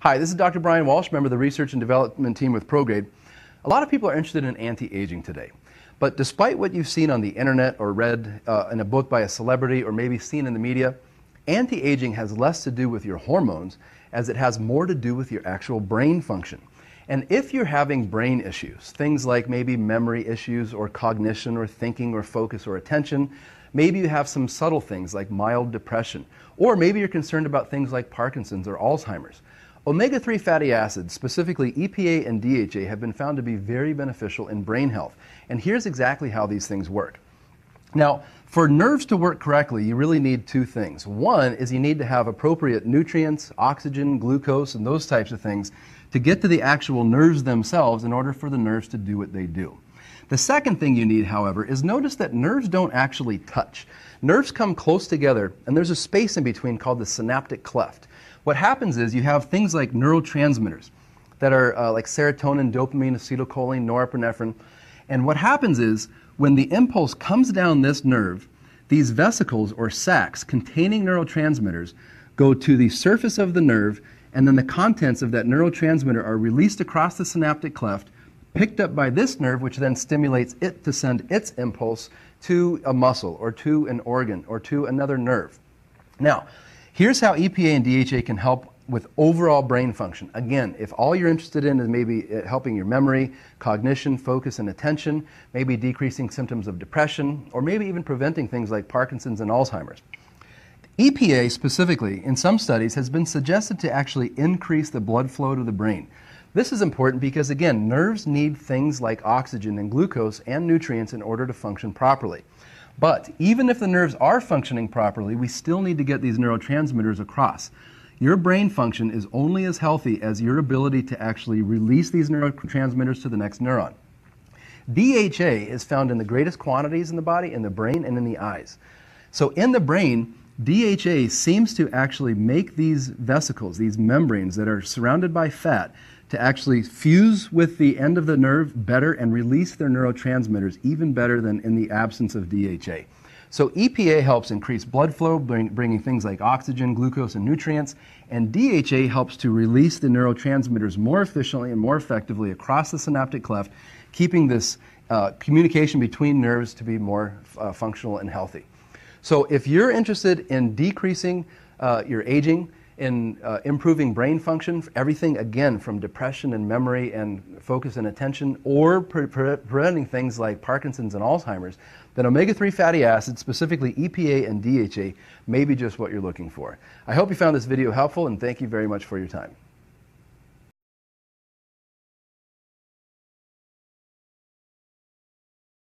Hi, this is Dr. Brian Walsh, member of the research and development team with ProGrade. A lot of people are interested in anti-aging today. But despite what you've seen on the internet or read in a book by a celebrity or maybe seen in the media, anti-aging has less to do with your hormones as it has more to do with your actual brain function. And if you're having brain issues, things like maybe memory issues or cognition or thinking or focus or attention, maybe you have some subtle things like mild depression, or maybe you're concerned about things like Parkinson's or Alzheimer's. Omega-3 fatty acids, specifically EPA and DHA, have been found to be very beneficial in brain health. And here's exactly how these things work. Now, for nerves to work correctly, you really need two things. One is you need to have appropriate nutrients, oxygen, glucose, and those types of things to get to the actual nerves themselves in order for the nerves to do what they do. The second thing you need, however, is notice that nerves don't actually touch. Nerves come close together, and there's a space in between called the synaptic cleft. What happens is you have things like neurotransmitters that are like serotonin, dopamine, acetylcholine, norepinephrine. And what happens is when the impulse comes down this nerve, these vesicles or sacs containing neurotransmitters go to the surface of the nerve, and then the contents of that neurotransmitter are released across the synaptic cleft, picked up by this nerve, which then stimulates it to send its impulse to a muscle or to an organ or to another nerve. Now, here's how EPA and DHA can help with overall brain function. Again, if all you're interested in is maybe helping your memory, cognition, focus, and attention, maybe decreasing symptoms of depression, or maybe even preventing things like Parkinson's and Alzheimer's. EPA specifically, in some studies, has been suggested to actually increase the blood flow to the brain. This is important because, again, nerves need things like oxygen and glucose and nutrients in order to function properly. But even if the nerves are functioning properly, we still need to get these neurotransmitters across. Your brain function is only as healthy as your ability to actually release these neurotransmitters to the next neuron. DHA is found in the greatest quantities in the body, in the brain, and in the eyes. So in the brain, DHA seems to actually make these vesicles, these membranes that are surrounded by fat, to actually fuse with the end of the nerve better and release their neurotransmitters even better than in the absence of DHA. So EPA helps increase blood flow, bringing things like oxygen, glucose, and nutrients, and DHA helps to release the neurotransmitters more efficiently and more effectively across the synaptic cleft, keeping this communication between nerves to be more functional and healthy. So if you're interested in decreasing your aging, in improving brain function, everything again from depression and memory and focus and attention, or preventing things like Parkinson's and Alzheimer's, then omega-3 fatty acids, specifically EPA and DHA, may be just what you're looking for. I hope you found this video helpful, and thank you very much for your time.